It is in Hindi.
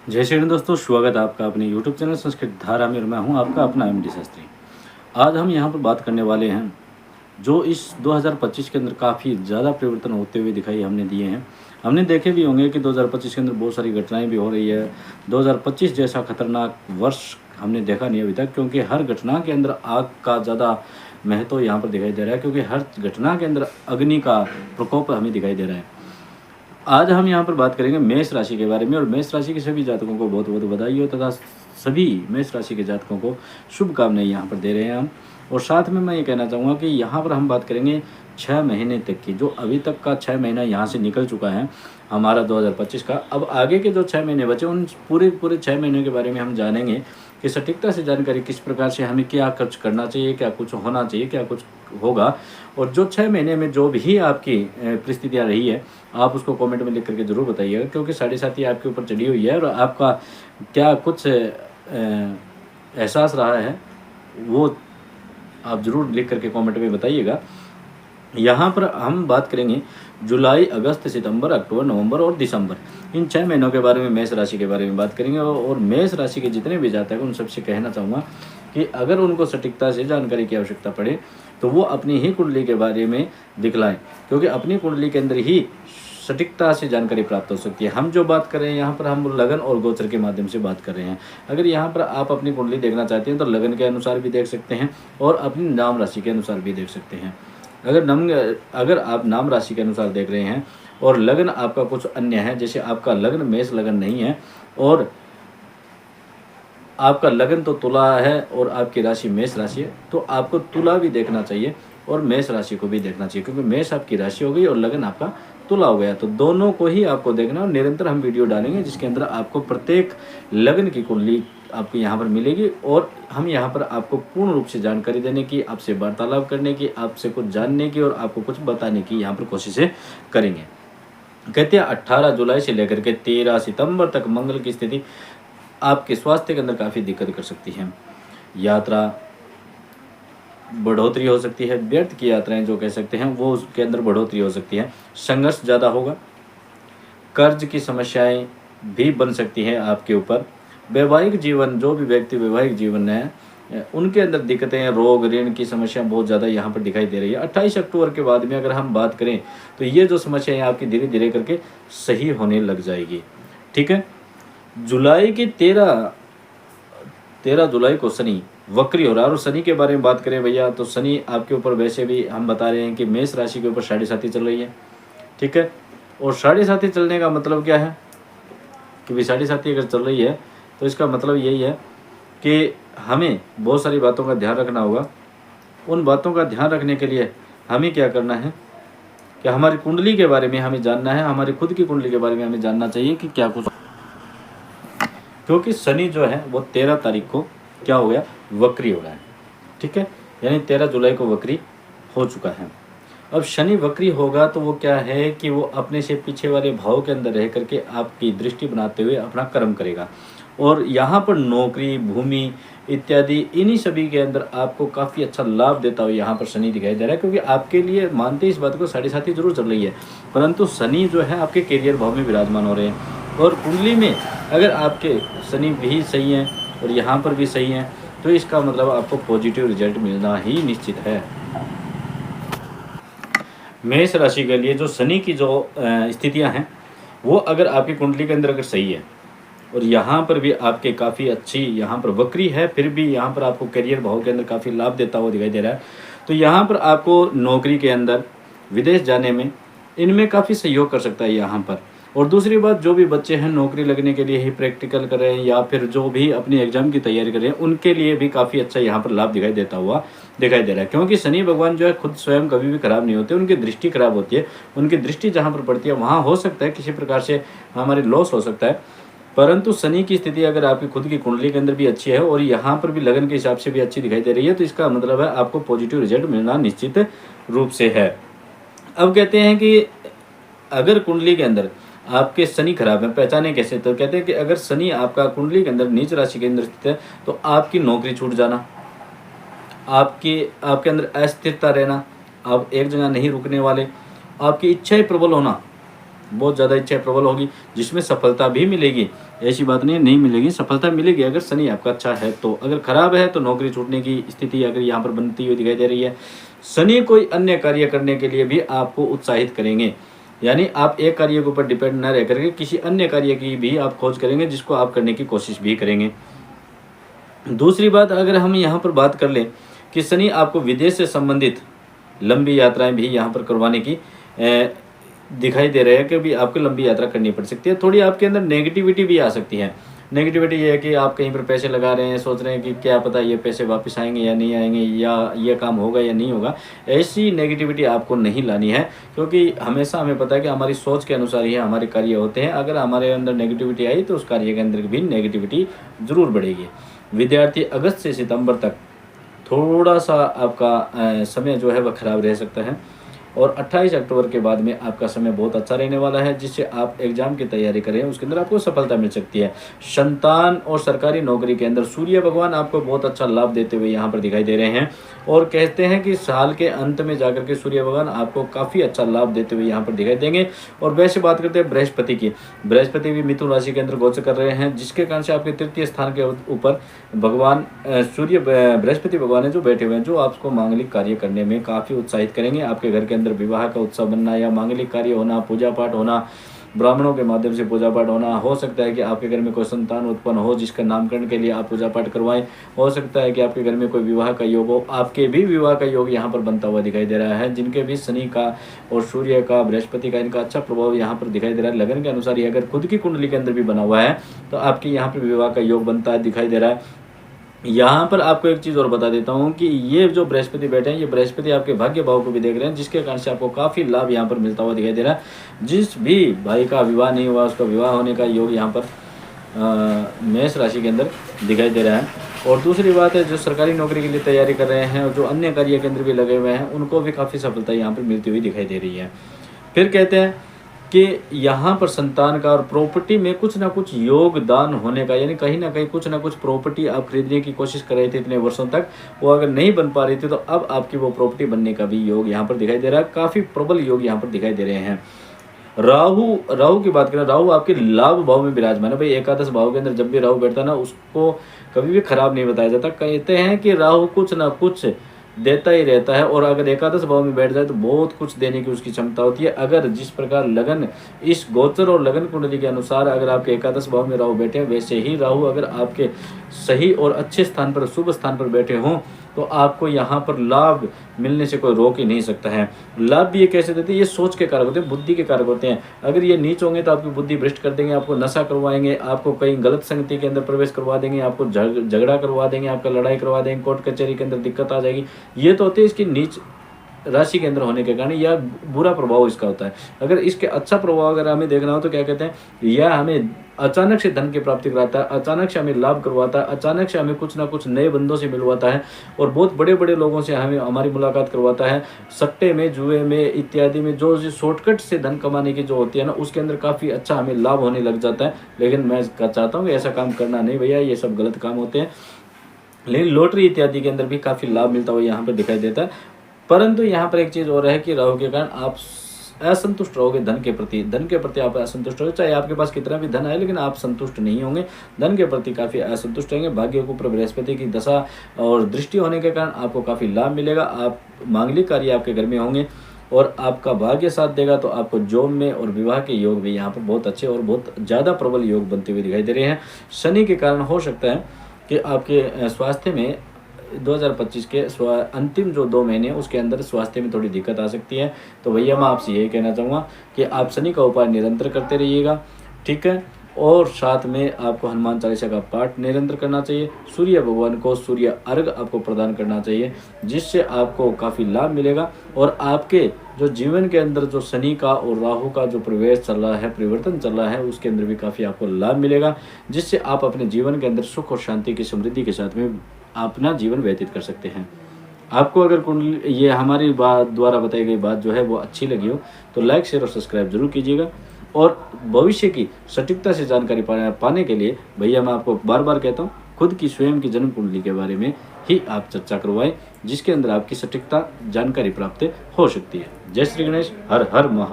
जय श्री राम दोस्तों, स्वागत है आपका अपने YouTube चैनल संस्कृत धारा में। मैं हूं आपका अपना एमडी शास्त्री। आज हम यहां पर बात करने वाले हैं जो इस 2025 के अंदर काफ़ी ज़्यादा परिवर्तन होते हुए दिखाई हमने दिए हैं। हमने देखे भी होंगे कि 2025 के अंदर बहुत सारी घटनाएं भी हो रही है। 2025 जैसा खतरनाक वर्ष हमने देखा नहीं अभी तक, क्योंकि हर घटना के अंदर आग का ज़्यादा महत्व यहाँ पर दिखाई दे रहा है, क्योंकि हर घटना के अंदर अग्नि का प्रकोप हमें दिखाई दे रहा है। आज हम यहाँ पर बात करेंगे मेष राशि के बारे में, और मेष राशि के सभी जातकों को बहुत बहुत बधाई हो तथा सभी मेष राशि के जातकों को शुभकामनाएं यहाँ पर दे रहे हैं हम। और साथ में मैं ये कहना चाहूँगा कि यहाँ पर हम बात करेंगे 6 महीने तक की, जो अभी तक का 6 महीना यहाँ से निकल चुका है हमारा 2025 का। अब आगे के जो 6 महीने बचे उन पूरे 6 महीने के बारे में हम जानेंगे कि सटीकता से जानकारी किस प्रकार से हमें क्या खर्च करना चाहिए, क्या कुछ होना चाहिए, क्या कुछ होगा। और जो 6 महीने में जो भी आपकी परिस्थितियाँ रही है, आप उसको कमेंट में लिख करके ज़रूर बताइएगा, क्योंकि 7.5 आपके ऊपर चढ़ी हुई है और आपका क्या कुछ एहसास रहा है वो आप ज़रूर लिख करके कमेंट में बताइएगा। यहाँ पर हम बात करेंगे जुलाई, अगस्त, सितंबर, अक्टूबर, नवंबर और दिसंबर, इन 6 महीनों के बारे में, मेष राशि के बारे में बात करेंगे। और मेष राशि के जितने भी जातक हैं उन सबसे कहना चाहूँगा कि अगर उनको सटीकता से जानकारी की आवश्यकता पड़े तो वो अपनी ही कुंडली के बारे में दिखलाएं, क्योंकि अपनी कुंडली के अंदर ही सटीकता से जानकारी प्राप्त हो सकती है। हम जो बात कर रहे हैं यहाँ पर, हम लगन और गोचर के माध्यम से बात कर रहे हैं। अगर यहाँ पर आप अपनी कुंडली देखना चाहते हैं तो लगन के अनुसार भी देख सकते हैं और अपनी नाम राशि के अनुसार भी देख सकते हैं। अगर आप नाम राशि के अनुसार देख रहे हैं और लगन आपका कुछ अन्य है, जैसे आपका लगन मेष लगन नहीं है और आपका लगन तो तुला है और आपकी राशि मेष राशि है, तो आपको तुला भी देखना चाहिए और मेष राशि को भी देखना चाहिए, क्योंकि मेष आपकी राशि हो गई और लगन आपका तुला हो गया। तो दोनों को ही आपको देखना, और निरंतर हम वीडियो डालेंगे जिसके अंदर आपको प्रत्येक लगन की कुंडली आपको यहाँ पर मिलेगी। और हम यहाँ पर आपको पूर्ण रूप से जानकारी देने की, आपसे वार्तालाप करने की, आपसे कुछ जानने की और आपको कुछ बताने की यहाँ पर कोशिशें करेंगे। कहते हैं 18 जुलाई से लेकर के 13 सितंबर तक मंगल की स्थिति आपके स्वास्थ्य के अंदर काफ़ी दिक्कत कर सकती है। यात्रा बढ़ोतरी हो सकती है, व्यर्थ की यात्राएं जो कह सकते हैं वो उसके अंदर बढ़ोतरी हो सकती है। संघर्ष ज़्यादा होगा, कर्ज की समस्याएं भी बन सकती हैं आपके ऊपर। वैवाहिक जीवन, जो भी व्यक्ति वैवाहिक जीवन है उनके अंदर दिक्कतें, रोग, ऋण की समस्या बहुत ज़्यादा यहाँ पर दिखाई दे रही है। 28 अक्टूबर के बाद में अगर हम बात करें तो ये जो समस्या है आपकी धीरे धीरे करके सही होने लग जाएगी। ठीक है। जुलाई की 13 जुलाई को शनि वक्री हो रहा है। और शनि के बारे में बात करें भैया, तो शनि आपके ऊपर वैसे भी हम बता रहे हैं कि मेष राशि के ऊपर 7.5 चल रही है। ठीक है। और 7.5 चलने का मतलब क्या है कि भाई 7.5 अगर चल रही है तो इसका मतलब यही है कि हमें बहुत सारी बातों का ध्यान रखना होगा। उन बातों का ध्यान रखने के लिए हमें क्या करना है कि हमारी कुंडली के बारे में हमें जानना है, हमारी खुद की कुंडली के बारे में हमें जानना चाहिए कि क्या कुछ, क्योंकि शनि जो है वो 13 तारीख को क्या हो गया, वक्री हो रहा है। ठीक है। यानी 13 जुलाई को वक्री हो चुका है। अब शनि वक्री होगा तो वो क्या है कि वो अपने से पीछे वाले भाव के अंदर रह करके आपकी दृष्टि बनाते हुए अपना कर्म करेगा। और यहाँ पर नौकरी, भूमि इत्यादि इन्हीं सभी के अंदर आपको काफ़ी अच्छा लाभ देता हुआ यहाँ पर शनि दिखाई दे रहा है, क्योंकि आपके लिए मानते इस बात को 7.5 जरूर चल रही है, परंतु शनि जो है आपके कैरियर भाव में विराजमान हो रहे हैं। और कुंडली में अगर आपके शनि भी सही हैं और यहाँ पर भी सही हैं तो इसका मतलब आपको पॉजिटिव रिजल्ट मिलना ही निश्चित है। मेष राशि के लिए जो शनि की जो स्थितियाँ हैं वो अगर आपकी कुंडली के अंदर अगर सही है और यहाँ पर भी आपके काफ़ी अच्छी, यहाँ पर वक्री है फिर भी यहाँ पर आपको करियर भाव के अंदर काफ़ी लाभ देता हुआ दिखाई दे रहा है, तो यहाँ पर आपको नौकरी के अंदर, विदेश जाने में, इनमें काफ़ी सहयोग कर सकता है यहाँ पर। और दूसरी बात, जो भी बच्चे हैं नौकरी लगने के लिए ही प्रैक्टिकल कर रहे हैं या फिर जो भी अपनी एग्जाम की तैयारी कर रहे हैं उनके लिए भी काफ़ी अच्छा यहाँ पर लाभ दिखाई देता हुआ दिखाई दे रहा है। क्योंकि शनि भगवान जो है खुद स्वयं कभी भी खराब नहीं होते, उनकी दृष्टि खराब होती है। उनकी दृष्टि जहाँ पर पड़ती है वहाँ हो सकता है किसी प्रकार से हमारी लॉस हो सकता है, परंतु शनि की स्थिति अगर आपकी खुद की कुंडली के अंदर भी अच्छी है और यहाँ पर भी लगन के हिसाब से भी अच्छी दिखाई दे रही है तो इसका मतलब है आपको पॉजिटिव रिजल्ट मिलना निश्चित रूप से है। अब कहते हैं कि अगर कुंडली के अंदर आपके शनि खराब है, पहचाने कैसे, तो कहते हैं कि अगर शनि आपका कुंडली के अंदर नीच राशि के अंदर स्थित है तो आपकी नौकरी छूट जाना, आपके अंदर अस्थिरता रहना, आप एक जगह नहीं रुकने वाले, आपकी इच्छाएं प्रबल होना, बहुत ज़्यादा इच्छा प्रबल होगी, जिसमें सफलता भी मिलेगी। ऐसी बात नहीं मिलेगी, सफलता मिलेगी अगर शनि आपका अच्छा है तो। अगर खराब है तो नौकरी छूटने की स्थिति अगर यहाँ पर बनती हुई दिखाई दे रही है। शनि कोई अन्य कार्य करने के लिए भी आपको उत्साहित करेंगे, यानी आप एक कार्य के ऊपर डिपेंड न रह करके किसी अन्य कार्य की भी आप खोज करेंगे, जिसको आप करने की कोशिश भी करेंगे। दूसरी बात, अगर हम यहाँ पर बात कर लें कि शनि आपको विदेश से संबंधित लंबी यात्राएं भी यहाँ पर करवाने की दिखाई दे रहे हैं कि भी आपको लंबी यात्रा करनी पड़ सकती है। थोड़ी आपके अंदर नेगेटिविटी भी आ सकती है। नेगेटिविटी ये है कि आप कहीं पर पैसे लगा रहे हैं, सोच रहे हैं कि क्या पता ये पैसे वापस आएंगे या नहीं आएंगे, या ये काम होगा या नहीं होगा। ऐसी नेगेटिविटी आपको नहीं लानी है, क्योंकि हमेशा हमें पता है कि हमारी सोच के अनुसार ही हमारे कार्य होते हैं। अगर हमारे अंदर नेगेटिविटी आई तो उस कार्य के अंदर भी नेगेटिविटी ज़रूर बढ़ेगी। विद्यार्थी अगस्त से सितंबर तक थोड़ा सा आपका समय जो है वह खराब रह सकता है, और 28 अक्टूबर के बाद में आपका समय बहुत अच्छा रहने वाला है, जिससे आप एग्जाम की तैयारी करें उसके अंदर आपको सफलता मिल सकती है। संतान और सरकारी नौकरी के अंदर सूर्य भगवान आपको बहुत अच्छा लाभ देते हुए यहाँ पर दिखाई दे रहे हैं, और कहते हैं कि साल के अंत में जाकर के सूर्य भगवान आपको काफ़ी अच्छा लाभ देते हुए यहाँ पर दिखाई देंगे। और वैसे बात करते हैं बृहस्पति की, बृहस्पति भी मिथुन राशि के अंदर गोचर कर रहे हैं, जिसके कारण से आपके तृतीय स्थान के ऊपर भगवान सूर्य बृहस्पति भगवान है जो बैठे हुए हैं, जो आपको मांगलिक कार्य करने में काफ़ी उत्साहित करेंगे। आपके घर के अंदर विवाह का उत्सव बनना या मांगलिक कार्य होना, पूजा पाठ होना, ब्राह्मणों के माध्यम से पूजा पाठ होना, हो सकता है कि आपके घर में कोई संतान उत्पन्न हो जिसका नामकरण के लिए आप पूजा पाठ करवाएं, हो सकता है कि आपके घर में कोई विवाह का योग हो। आपके भी विवाह का योग यहाँ पर बनता हुआ दिखाई दे रहा है, जिनके भी शनि का और सूर्य का, बृहस्पति का, इनका अच्छा प्रभाव यहाँ पर दिखाई दे रहा है। लगन के अनुसार ये अगर खुद की कुंडली के अंदर भी बना हुआ है तो आपके यहाँ पर विवाह का योग बनता है दिखाई दे रहा है। यहाँ पर आपको एक चीज़ और बता देता हूँ कि ये जो बृहस्पति बैठे हैं, ये बृहस्पति आपके भाग्य भाव को भी देख रहे हैं, जिसके कारण से आपको काफ़ी लाभ यहाँ पर मिलता हुआ दिखाई दे रहा है। जिस भी भाई का विवाह नहीं हुआ उसका विवाह होने का योग यहाँ पर मेष राशि के अंदर दिखाई दे रहा है। और दूसरी बात है, जो सरकारी नौकरी के लिए तैयारी कर रहे हैं और जो अन्य कार्य के अंदर भी लगे हुए हैं, उनको भी काफ़ी सफलता यहाँ पर मिलती हुई दिखाई दे रही है। फिर कहते हैं कि यहाँ पर संतान का और प्रॉपर्टी में कुछ ना कुछ योगदान होने का, यानी कहीं ना कहीं कुछ ना कुछ प्रॉपर्टी आप खरीदने की कोशिश कर रहे थे इतने वर्षों तक, वो अगर नहीं बन पा रही थी तो अब आपकी वो प्रॉपर्टी बनने का भी योग यहाँ पर दिखाई दे रहा है। काफ़ी प्रबल योग यहाँ पर दिखाई दे रहे हैं। राहु की बात करें, राहु आपके लाभ भाव में विराजमान है। भाई एकादश भाव के अंदर जब भी राहु बैठता है ना, उसको कभी भी खराब नहीं बताया जाता। कहते हैं कि राहु कुछ ना कुछ देता ही रहता है, और अगर एकादश भाव में बैठ जाए तो बहुत कुछ देने की उसकी क्षमता होती है। अगर जिस प्रकार लगन इस गोचर और लगन कुंडली के अनुसार अगर आपके एकादश भाव में राहु बैठे हैं, वैसे ही राहु अगर आपके सही और अच्छे स्थान पर, शुभ स्थान पर बैठे हों, तो आपको यहाँ पर लाभ मिलने से कोई रोक ही नहीं सकता है। लाभ भी ये कैसे देते हैं, ये सोच के कारक होते हैं, बुद्धि के कारक होते हैं। अगर ये नीच होंगे तो आपकी बुद्धि भ्रष्ट कर देंगे, आपको नशा करवाएंगे, आपको कहीं गलत संगति के अंदर प्रवेश करवा देंगे, आपको झगड़ा करवा देंगे, आपका लड़ाई करवा देंगे, कोर्ट कचहरी के अंदर दिक्कत आ जाएगी। ये तो होते हैं इसकी नीच राशि के अंदर होने के कारण, या बुरा प्रभाव इसका होता है। अगर इसके अच्छा प्रभाव अगर हमें देखना हो तो क्या कहते हैं, यह हमें अचानक से धन की प्राप्ति कराता है, अचानक से हमें लाभ करवाता है, अचानक से हमें कुछ ना कुछ नए बंदों से मिलवाता है, और बहुत बड़े बड़े लोगों से हमें हमारी मुलाकात करवाता है। सट्टे में, जुए में इत्यादि में जो शॉर्टकट से धन कमाने की जो होती है ना, उसके अंदर काफ़ी अच्छा हमें लाभ होने लग जाता है। लेकिन मैं चाहता हूँ कि ऐसा काम करना नहीं भैया, ये सब गलत काम होते हैं। लेकिन लॉटरी इत्यादि के अंदर भी काफ़ी लाभ मिलता हुआ यहाँ पर दिखाई देता है। परंतु यहाँ पर एक चीज़ और है कि राहु के कारण आप असंतुष्ट रहोगे धन के प्रति आप असंतुष्ट रहोगे। चाहे आपके पास कितना भी धन आए, लेकिन आप संतुष्ट नहीं होंगे, धन के प्रति काफ़ी असंतुष्ट रहेंगे। भाग्य के ऊपर बृहस्पति की दशा और दृष्टि होने के कारण आपको काफ़ी लाभ मिलेगा। आप मांगलिक कार्य आपके घर में होंगे, और आपका भाग्य साथ देगा तो आपको जॉब में और विवाह के योग भी यहाँ पर बहुत अच्छे और बहुत ज़्यादा प्रबल योग बनते हुए दिखाई दे रहे हैं। शनि के कारण हो सकता है कि आपके स्वास्थ्य में 2025 के अंतिम जो 2 महीने उसके अंदर स्वास्थ्य में थोड़ी दिक्कत आ सकती है। तो भैया मैं आपसे यही कहना चाहूँगा कि आप शनि का उपाय निरंतर करते रहिएगा, ठीक है। और साथ में आपको हनुमान चालीसा का पाठ निरंतर करना चाहिए। सूर्य भगवान को सूर्य अर्घ आपको प्रदान करना चाहिए, जिससे आपको काफ़ी लाभ मिलेगा। और आपके जो जीवन के अंदर जो शनि का और राहु का जो प्रवेश चल रहा है, परिवर्तन चल रहा है, उसके अंदर भी काफ़ी आपको लाभ मिलेगा, जिससे आप अपने जीवन के अंदर सुख और शांति की समृद्धि के साथ में अपना जीवन व्यतीत कर सकते हैं। आपको अगर कुंडली ये हमारी बात द्वारा बताई गई बात जो है वो अच्छी लगी हो तो लाइक, शेयर और सब्सक्राइब जरूर कीजिएगा। और भविष्य की सटीकता से जानकारी पाने के लिए भैया मैं आपको बार बार कहता हूँ, खुद की स्वयं की जन्म कुंडली के बारे में ही आप चर्चा करवाएं, जिसके अंदर आपकी सटीकता जानकारी प्राप्त हो सकती है। जय श्री गणेश, हर हर महादेव।